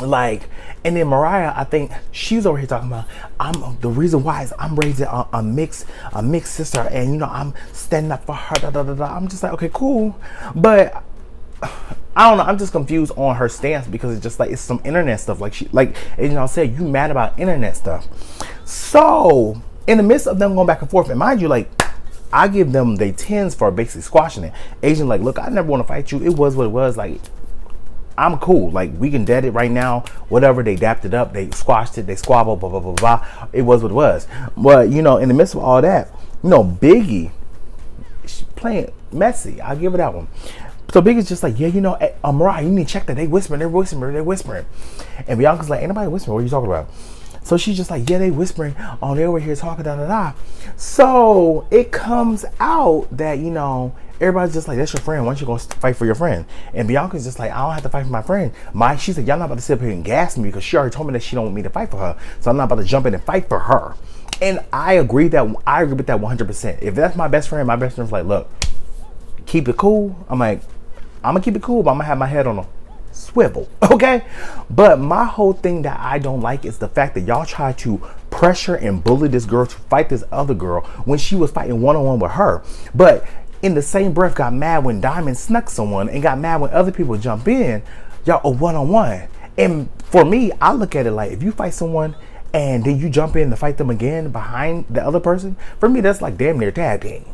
Like, and then Mariah, I think she's over here talking about, I'm the reason why is I'm raising a mixed sister, and you know I'm standing up for her. Da, da, da, da. I'm just like, okay, cool, but I don't know. I'm just confused on her stance because it's just like it's some internet stuff. Like and, you know, said you mad about internet stuff. So in the midst of them going back and forth, and mind you, like I give them they tens for basically squashing it. Asian like, look, I never want to fight you. It was what it was. Like, I'm cool. Like, we can dead it right now. Whatever, they dapped it up. They squashed it. They squabbled, blah, blah, blah, blah. It was what it was. But, you know, in the midst of all that, you know, Biggie, playing messy. I'll give it that one. So Biggie's just like, yeah, you know, Mariah, you need to check that. They whispering. And Bianca's like, ain't nobody whispering. What are you talking about? So she's just like, yeah, they whispering. Oh, they over here talking, da, da, da. So it comes out that, you know, everybody's just like, that's your friend. Why don't you go fight for your friend? And Bianca's just like, I don't have to fight for my friend. She said, y'all not about to sit up here and gas me because she already told me that she don't want me to fight for her. So I'm not about to jump in and fight for her. And I agree with that 100%. If that's my best friend's like, look, keep it cool. I'm like, I'm gonna keep it cool, but I'm gonna have my head on a swivel, okay? But my whole thing that I don't like is the fact that y'all try to pressure and bully this girl to fight this other girl when she was fighting one-on-one with her. But in the same breath got mad when Diamond snuck someone and got mad when other people jump in. Y'all a one-on-one. And for me, I look at it like, if you fight someone and then you jump in to fight them again behind the other person, for me that's like damn near tag team.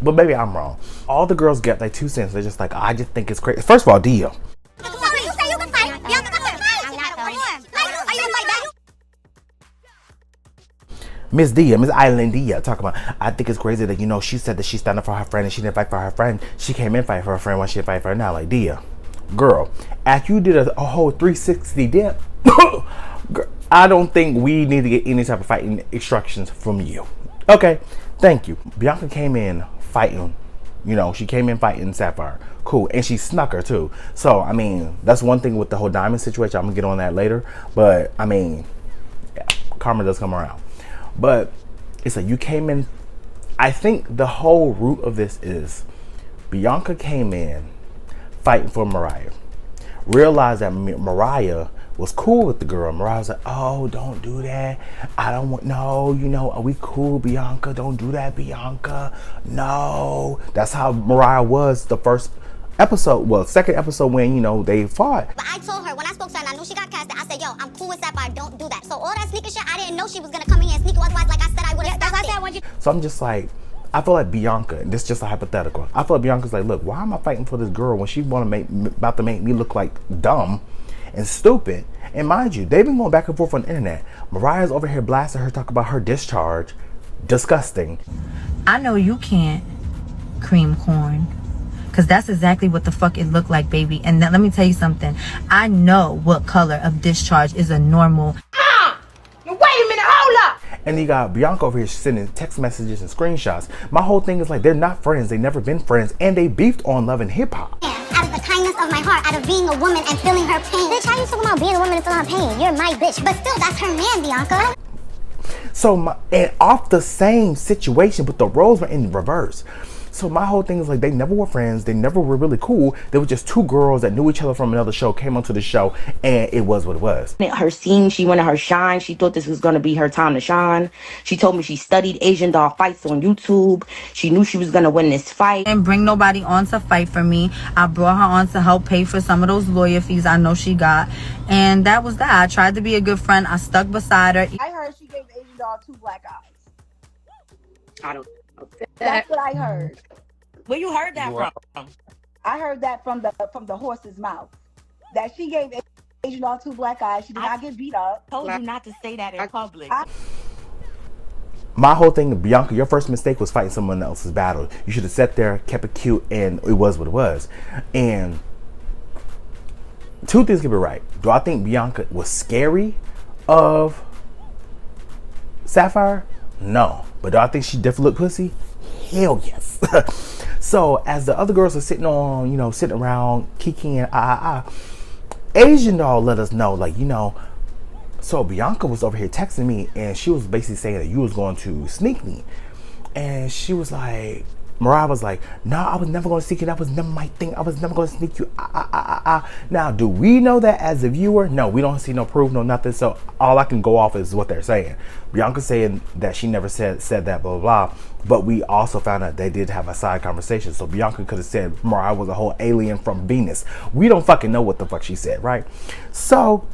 But maybe I'm wrong. All the girls get like 2 cents. They're just like, I just think it's crazy. First of all, Dia. Miss Island Dia, talk about, I think it's crazy that, you know, she said that she's standing for her friend and she didn't fight for her friend. She came in fight for her friend. Why she didn't fight for her now? Like, Dia, girl, after you did a whole 360 dip, I don't think we need to get any type of fighting instructions from you. Okay, thank you. Bianca came in fighting, you know, she came in fighting Sapphire. Cool, and she snuck her too. So, I mean, that's one thing with the whole Diamond situation. I'm gonna get on that later. But, I mean, yeah, karma does come around. But it's like you came in. I think the whole root of this is Bianca came in fighting for Mariah. Realized that Mariah was cool with the girl. Mariah was like, oh, don't do that. I don't want, no, you know, are we cool, Bianca? Don't do that, Bianca. No. That's how Mariah was the first episode, well, second episode when, you know, they fought. But I told her when I spoke to her and I knew she got casted, I said, yo, I'm cool with Sapphire, don't do that. So all that sneaker shit, I didn't know she was gonna come in here and sneak it. Otherwise, like I said, I would have stopped it. So I'm just like, I feel like Bianca, and this is just a hypothetical. I feel like Bianca's like, look, why am I fighting for this girl when she about to make me look like dumb and stupid? And mind you, they've been going back and forth on the internet. Mariah's over here blasting her, talking about her discharge. Disgusting. I know you can't cream corn, because that's exactly what the fuck it looked like, baby. And let me tell you something. I know what color of discharge is a normal. Wait a minute, hold up. And you got Bianca over here sending text messages and screenshots. My whole thing is like, they're not friends. They never been friends. And they beefed on Love and Hip Hop. Out of the kindness of my heart, out of being a woman and feeling her pain. Bitch, how you talking about being a woman and feeling her pain? You're my bitch. But still, that's her man, Bianca. So, and off the same situation, but the roles were in reverse. So my whole thing is like, they never were friends. They never were really cool. They were just two girls that knew each other from another show, came onto the show, and it was what it was. Her scene, she wanted her shine. She thought this was going to be her time to shine. She told me she studied Asian doll fights on YouTube. She knew she was going to win this fight. And bring nobody on to fight for me. I brought her on to help pay for some of those lawyer fees I know she got. And that was that. I tried to be a good friend. I stuck beside her. I heard she gave Asian doll 2 black eyes. I don't know. That's what I heard. Where you heard that from? I heard that from the horse's mouth. That she gave Asian doll 2 black eyes. She did not get beat up. I told you not to say that in public. My whole thing, Bianca, your first mistake was fighting someone else's battle. You should have sat there, kept it cute, and it was what it was. And two things can be right. Do I think Bianca was scary of Sapphire? No. But do I think she definitely looked pussy? Hell yes. So as the other girls are sitting on, you know, sitting around kikiing, Asian doll let us know, like, you know, so Bianca was over here texting me and she was basically saying that you was going to sneak me. And she was like, Mariah was like, no, I was never going to sneak you. That was never my thing. I was never going to sneak you. Now, do we know that as a viewer? No, we don't see no proof, no nothing. So all I can go off is what they're saying. Bianca saying that she never said that, blah, blah, blah. But we also found out they did have a side conversation. So Bianca could have said Mariah was a whole alien from Venus. We don't fucking know what the fuck she said, right? So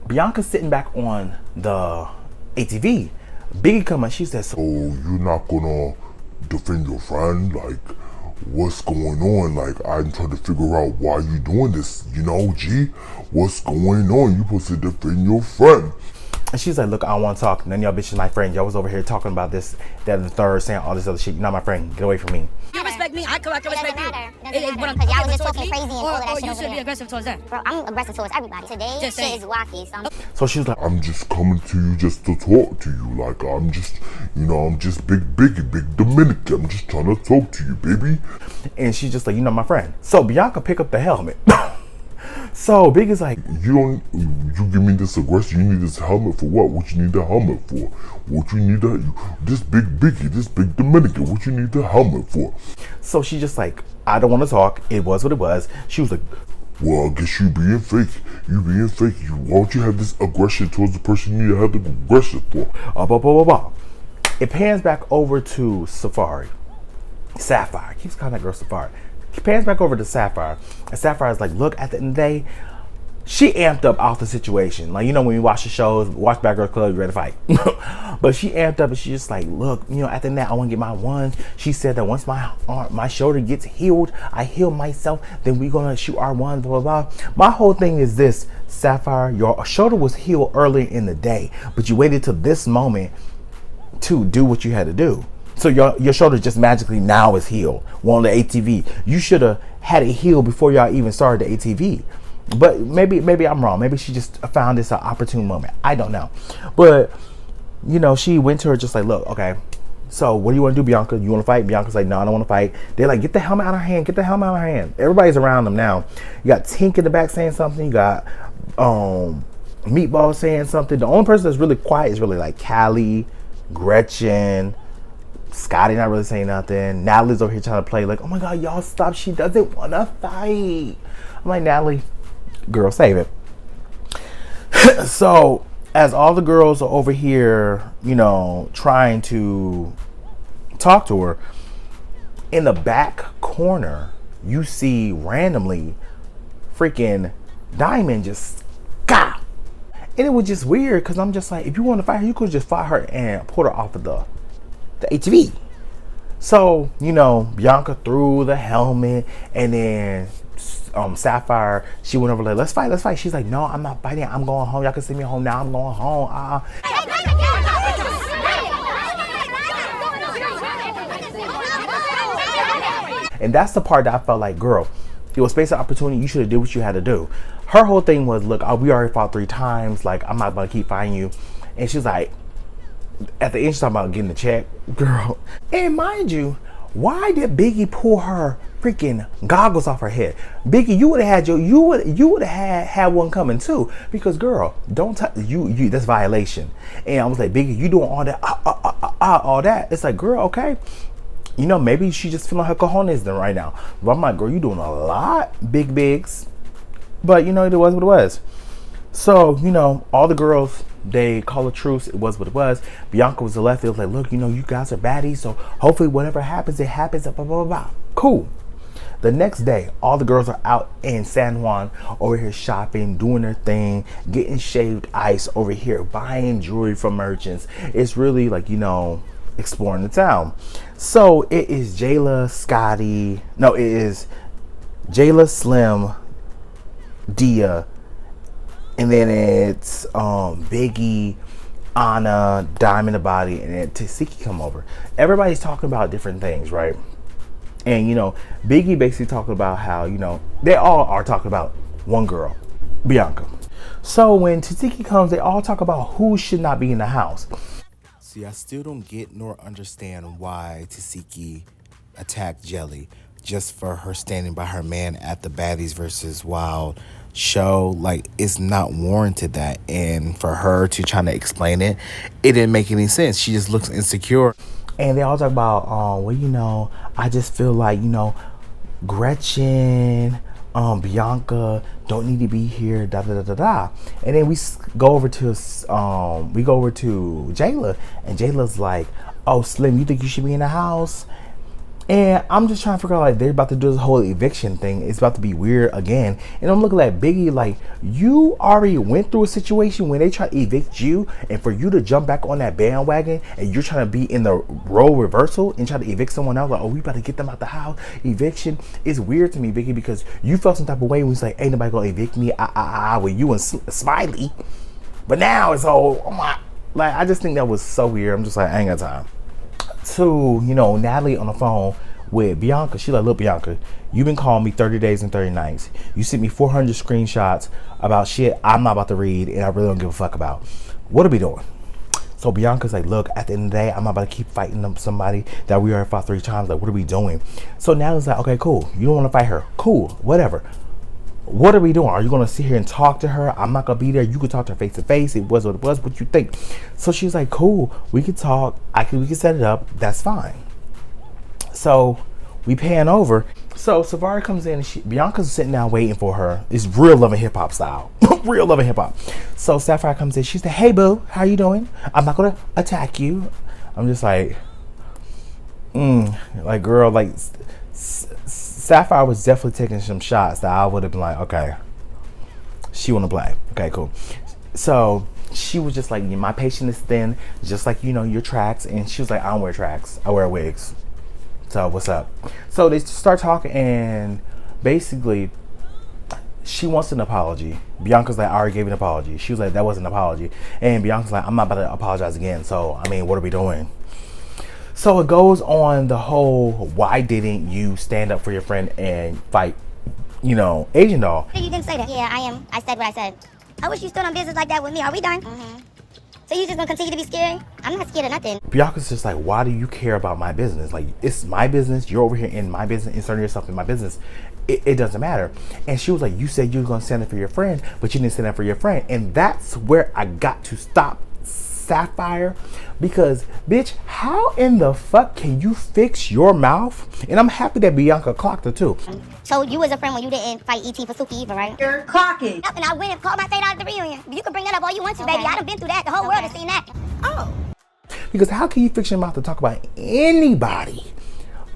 Bianca's sitting back on the ATV. Biggie come and she says, so you're not gonna defend your friend? Like, what's going on? Like, I'm trying to figure out why you doing this, you know, G? What's going on? You supposed to defend your friend. And she's like, look, I don't want to talk. None of y'all bitches my friend. Y'all was over here talking about this, that, and the third, saying all this other shit. You're not my friend. Get away from me. You respect me, I can respect you. Because y'all was just talking crazy and all of that shit. You should be aggressive towards that. Bro, I'm aggressive towards everybody. Today, Just shit saying. is wacky. So she was like, I'm just coming to you just to talk to you. Like, I'm just, you know, I'm just big Dominican. I'm just trying to talk to you, baby. And she's just like, you're not my friend. So Bianca pick up the helmet. So Big is like, you give me this aggression. You need this helmet for what? What you need the helmet for? What you need this big Dominican? What you need the helmet for? So she just like, I don't want to talk. It was what it was. She was like, well, I guess you being fake. You being fake. Why don't you have this aggression towards the person you need to have the aggression for? Blah, blah, blah, blah. It pans back over to Sapphire. Keeps calling that girl Sapphire. It pans back over to Sapphire. And Sapphire's like, look, at the end of the day, she amped up off the situation. Like, you know, when you watch the shows, watch Bad Girls Club, you're ready to fight. But she amped up and she's just like, look, you know, at the end of that, I want to get my one. She said that once my shoulder gets healed, I heal myself, then we're going to shoot our one, blah, blah, blah. My whole thing is this, Sapphire, your shoulder was healed earlier in the day, but you waited till this moment to do what you had to do. So your shoulder just magically now is healed. Well, on the ATV, you should have had it healed before y'all even started the ATV. But maybe I'm wrong. Maybe she just found this an opportune moment. I don't know. But, you know, she went to her just like, look, okay, so what do you want to do, Bianca? You want to fight? Bianca's like, no, I don't want to fight. They're like, get the helmet out of her hand. Get the helmet out of her hand. Everybody's around them now. You got Tink in the back saying something. You got Meatball saying something. The only person that's really quiet is really like Callie, Gretchen, Scotty not really saying nothing. Natalie's over here trying to play like, oh my God, y'all stop. She doesn't want to fight. I'm like, Natalie, girl, save it. So as all the girls are over here, you know, trying to talk to her, in the back corner, you see randomly freaking Diamond just gah. And it was just weird because I'm just like, if you want to fight her, you could just fight her and put her off of the ATV. So, you know, Bianca threw the helmet, and then Sapphire, she went over like, let's fight. She's like, no, I'm not fighting. I'm going home. Y'all can send me home now. I'm going home. And that's the part that I felt like, girl, it was space of opportunity. You should have did what you had to do. Her whole thing was, look, we already fought 3 times. Like, I'm not going to keep fighting you. And she's like, at the end, she's talking about getting the check, girl. And mind you, why did Biggie pull her freaking goggles off her head? Biggie, you would have had one coming too, because girl, don't touch you. That's violation. And I was like, Biggie, you doing all that, all that? It's like, girl, okay. You know, maybe she just feeling her cojones then right now. But I'm like, girl, you doing a lot, bigs. But you know, it was what it was. So, you know, all the girls, they call a truce. It was what it was. Bianca was the left. It was like, look, you know, you guys are baddies. So hopefully whatever happens, it happens. Blah, blah, blah, blah. Cool. The next day, all the girls are out in San Juan over here shopping, doing their thing, getting shaved ice over here, buying jewelry from merchants. It's really like, you know, exploring the town. So it is Jayla, Scotty. No, it is Jayla, Slim, Dia, and then it's Biggie, Anna, Diamond the Body, and then Tasiki come over. Everybody's talking about different things, right? And you know, Biggie basically talking about how, you know, they all are talking about one girl, Bianca. So when Tasiki comes, they all talk about who should not be in the house. See, I still don't get nor understand why Tasiki attacked Jelly just for her standing by her man at the Baddies versus Wild show. Like, it's not warranted that. And for her to try to explain it, it didn't make any sense. She just looks insecure. And they all talk about, well, you know, I just feel like, you know, Gretchen, Bianca don't need to be here, da da da da da. And then we go over to Jayla, and Jayla's like, oh, Slim, you think you should be in the house? And I'm just trying to figure out, like, they're about to do this whole eviction thing. It's about to be weird again. And I'm looking at Biggie like, you already went through a situation when they try to evict you, and for you to jump back on that bandwagon and you're trying to be in the role reversal and try to evict someone else, like, oh, we about to get them out the house. Eviction is weird to me, Biggie, because you felt some type of way when it's like, ain't nobody gonna evict me, with you and Smiley. But now it's all, oh my, like, I just think that was so weird. I'm just like, I ain't got time. To, you know, Natalie on the phone with Bianca. She like, look, Bianca, you've been calling me 30 days and 30 nights. You sent me 400 screenshots about shit I'm not about to read and I really don't give a fuck about. What are we doing? So Bianca's like, look, at the end of the day, I'm not about to keep fighting somebody that we already fought 3 times. Like, what are we doing? So Natalie's like, okay, cool. You don't want to fight her. Cool, whatever. What are we doing? Are you going to sit here and talk to her? I'm not going to be there. You can talk to her face to face. It was what it was. What you think? So she's like, cool. We can talk. We can set it up. That's fine. So we pan over. So Savari comes in and Bianca's sitting down waiting for her. It's real Love and Hip Hop style. Real Love and Hip Hop. So Sapphire comes in. She's like, hey, boo. How you doing? I'm not going to attack you. I'm just like, like, girl, like, Sapphire was definitely taking some shots that I would have been like, okay, she want to play. Okay, cool. So she was just like, my patience is thin, just like, you know, your tracks. And she was like, I don't wear tracks. I wear wigs. So what's up? So they start talking, and basically she wants an apology. Bianca's like, I already gave an apology. She was like, that wasn't an apology. And Bianca's like, I'm not about to apologize again. So, I mean, what are we doing? So it goes on the whole, why didn't you stand up for your friend and fight, you know, Asian Doll? You didn't say that. Yeah, I am. I said what I said. I wish you stood on business like that with me. Are we done? Mm-hmm. So you just gonna continue to be scared? I'm not scared of nothing. Bianca's just like, why do you care about my business? Like, it's my business. You're over here in my business, inserting yourself in my business. It doesn't matter. And she was like, you said you were gonna stand up for your friend, but you didn't stand up for your friend. And that's where I got to stop Sapphire, because bitch, how in the fuck can you fix your mouth? And I'm happy that Bianca clocked her too. So you was a friend when you didn't fight ET for Suki either, right? You're clocking. Yep, and I went and called my fate out at the reunion. You can bring that up all you want to, baby. I done been through that. The whole world has seen that. Oh. Because how can you fix your mouth to talk about anybody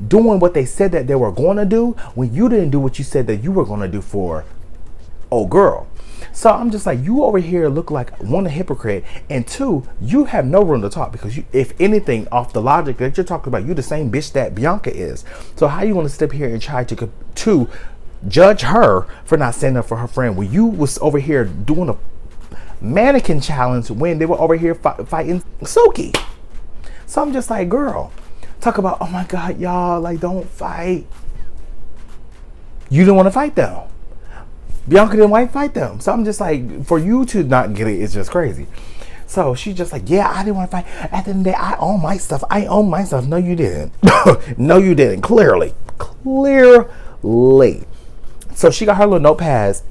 doing what they said that they were going to do when you didn't do what you said that you were going to do for old girl? So I'm just like, you over here look like, one, a hypocrite, and two, you have no room to talk, because you, if anything, off the logic that you're talking about, you the same bitch that Bianca is. So how you want to step here and try to judge her for not standing up for her friend when you was over here doing a mannequin challenge when they were over here fighting Suki? So I'm just like, girl, talk about, oh my God, y'all, like, don't fight. You didn't want to fight them. Bianca didn't want to fight them. So I'm just like, for you to not get it, it's just crazy. So she's just like, yeah, I didn't want to fight. At the end of the day, I own my stuff. I own my stuff. No, you didn't. No, you didn't. Clearly. So she got her little notepads.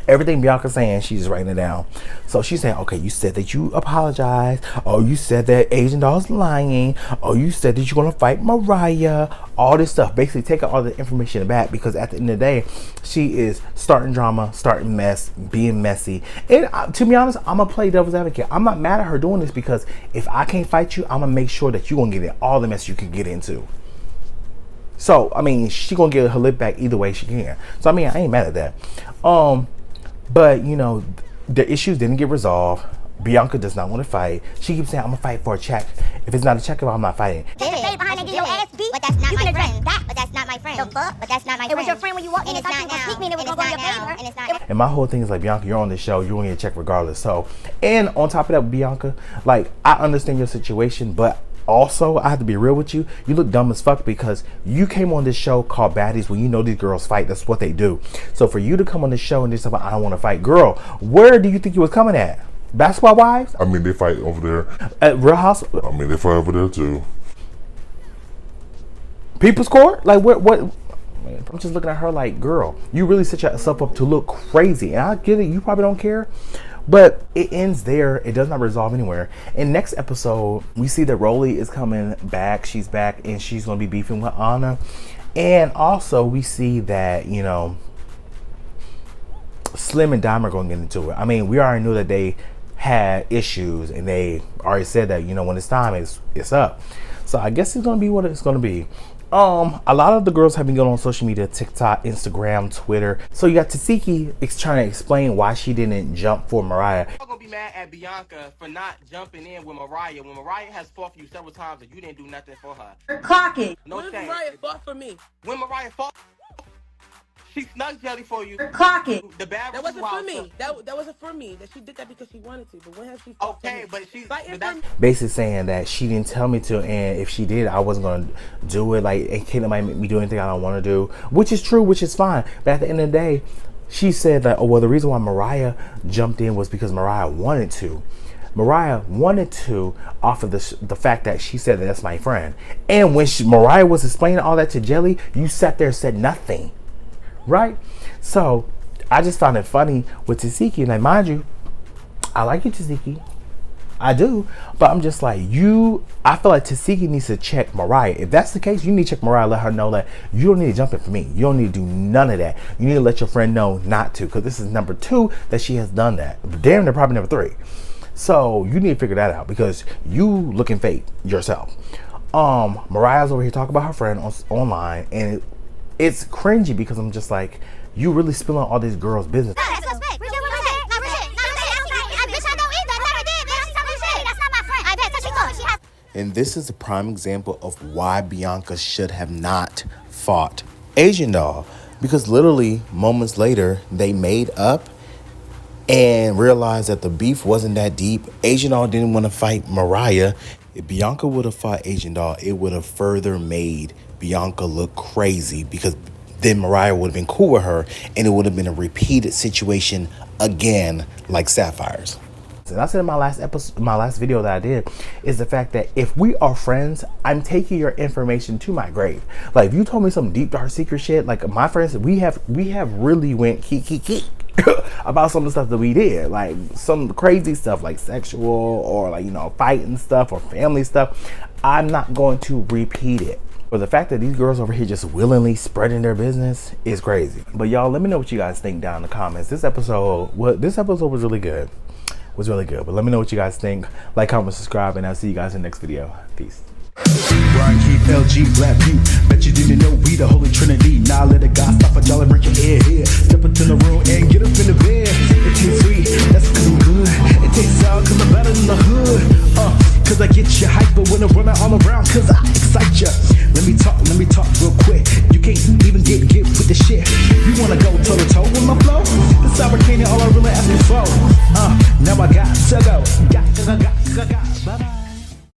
Everything Bianca's saying, she's just writing it down. So she's saying, okay, you said that you apologized. Oh, you said that Asian Doll's lying. Oh, you said that you're going to fight Mariah. All this stuff. Basically taking all the information back, because at the end of the day, she is starting drama, starting mess, being messy. And to be honest, I'm going to play devil's advocate. I'm not mad at her doing this, because if I can't fight you, I'm going to make sure that you're going to get in all the mess you can get into. So, I mean, she going to get her lip back either way she can. So, I mean, I ain't mad at that. But, you know, the issues didn't get resolved. Bianca does not want to fight. She keeps saying, I'm going to fight for a check. If it's not a check, I'm not fighting. But that's not my friend. But that's not my friend. The fuck? But that's not my friend. It was your friend when you walked in and thought you was me and it was going to go in your favor. And it's not. And my whole thing is like, Bianca, you're on this show. You're going to get a check regardless. So, and on top of that, Bianca, like, I understand your situation, but also, I have to be real with you. You look dumb as fuck, because you came on this show called Baddies when you know these girls fight. That's what they do. So for you to come on this show and just about, I don't want to fight, girl, where do you think you was coming at? Basketball Wives? I mean, they fight over there. At Real House? I mean, they fight over there too. People's Court? Like, what? I'm just looking at her like, girl, you really set yourself up to look crazy. And I get it. You probably don't care. But it ends there. It does not resolve anywhere. In next episode, we see that Rolly is coming back. She's back and she's going to be beefing with Anna. And also we see that, you know, Slim and Dime are going to get into it. I mean, we already knew that they had issues and they already said that, you know, when it's time, it's up. So I guess it's going to be what it's going to be. A lot of the girls have been going on social media, TikTok, Instagram, Twitter. So you got Tasiki trying to explain why she didn't jump for Mariah. I'm gonna be mad at Bianca for not jumping in with Mariah when Mariah has fought for you several times and you didn't do nothing for her. You're clocking. No When shame. Mariah fought for me. When Mariah fought, she snug jelly for you. You're clocking. The bad That wasn't for me. That wasn't for me. That she did that because she wanted to. But when has she fought for me? but she's Fighting for me. Basically saying that she didn't tell me to, and if she did, I wasn't going to do it. Like, it can't make me do anything I don't want to do, which is true, which is fine. But at the end of the day, she said that, oh, well, the reason why Mariah jumped in was because Mariah wanted to. Mariah wanted to off of the fact that she said that that's my friend. And when Mariah was explaining all that to Jelly, you sat there and said nothing. Right? So I just found it funny with Tasiki. And like, mind you, I like you, Tasiki. I do. But I'm just like, I feel like Tasiki needs to check Mariah. If that's the case, you need to check Mariah. Let her know that you don't need to jump in for me. You don't need to do none of that. You need to let your friend know not to. Because this is number 2 that she has done that. Damn, they're probably number 3. So you need to figure that out because you looking fake yourself. Mariah's over here talking about her friend online, and it's cringy because I'm just like, you really spilling all these girls' business. And this is a prime example of why Bianca should have not fought Asian Doll, because literally moments later they made up and realized that the beef wasn't that deep. Asian Doll didn't want to fight Mariah. If Bianca would have fought Asian Doll, it would have further made Bianca look crazy, because then Mariah would have been cool with her and it would have been a repeated situation again like Sapphire's. And I said in my last video that I did, is the fact that if we are friends, I'm taking your information to my grave. Like, if you told me some deep dark secret shit, like my friends, we have really went kiki about some of the stuff that we did, like some crazy stuff like sexual or like, you know, fighting stuff or family stuff. I'm not going to repeat it. But the fact that these girls over here just willingly spreading their business is crazy. But y'all, let me know what you guys think down in the comments. This episode was really good. But let me know what you guys think. Like, comment, subscribe, and I'll see you guys in the next video. Peace. Brian Keith, LG, Black View. Bet you didn't know we the Holy Trinity. Now let a guy stop a y'all and break your head here. Step into the room and get up in the bed. It tastes sweet, that's cause I'm good. It tastes sour cause I'm better than the hood. Cause I get you hyper when I'm running all around, cause I excite ya. Let me talk real quick. You can't even get with the shit. You wanna go toe to toe with my flow? This fabricating all I really asked before. Now I got to go.